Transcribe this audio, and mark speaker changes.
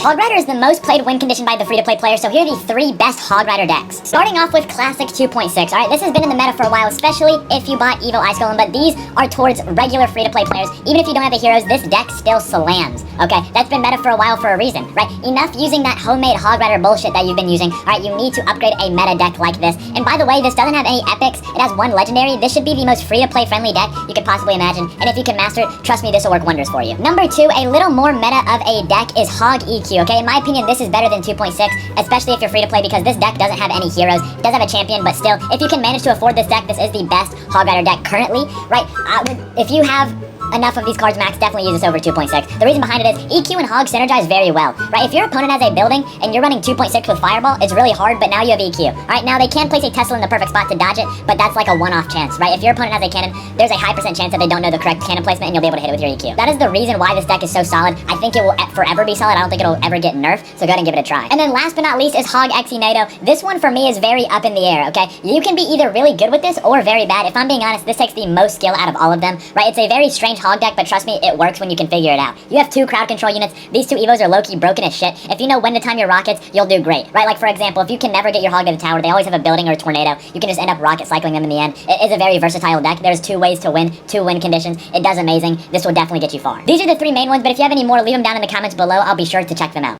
Speaker 1: Hog Rider is the most played win condition by the free-to-play players, so here are the 3 best Hog Rider decks. Starting off with Classic 2.6, alright, this has been in the meta for a while, especially if you bought Evil Ice Golem, but these are towards regular free-to-play players. Even if you don't have the heroes, this deck still slams, okay? That's been meta for a while for a reason, right? Enough using that homemade Hog Rider bullshit that you've been using, alright? You need to upgrade a meta deck like this. And by the way, this doesn't have any epics, it has 1 legendary. This should be the most free-to-play friendly deck you could possibly imagine, and if you can master it, trust me, this will work wonders for you. Number 2, a little more meta of a deck is Hog EQ, okay? In my opinion, this is better than 2.6, especially if you're free to play, because this deck doesn't have any heroes. It does have a champion, but still, if you can manage to afford this deck, this is the best Hog Rider deck currently, right? If you have enough of these cards max, definitely use this over 2.6. The reason behind it is EQ and Hog synergize very well, right? If your opponent has a building and you're running 2.6 with Fireball, it's really hard, but now you have EQ. Alright, now they can place a Tesla in the perfect spot to dodge it, but that's like a one-off chance, right? If your opponent has a cannon, there's a high % chance that they don't know the correct cannon placement and you'll be able to hit it with your EQ. That is the reason why this deck is so solid. I think it will forever be solid. I don't think it'll ever get nerfed, so go ahead and give it a try. And then last but not least is Hog XE NATO. This one for me is very up in the air, okay? You can be either really good with this or very bad. If I'm being honest, this takes the most skill out of all of them, right? It's a very strange Hog deck, but trust me, it works when you can figure it out. You have 2 crowd control units. These 2 evos are low-key broken as shit. If you know when to time your rockets, you'll do great, right? Like, for example, if you can never get your Hog to the tower, they always have a building or a tornado. You can just end up rocket cycling them in the end. It is a very versatile deck. There's 2 ways to win, 2 win conditions. It does amazing. This will definitely get you far. These are the 3 main ones, but if you have any more, leave them down in the comments below. I'll be sure to check them out.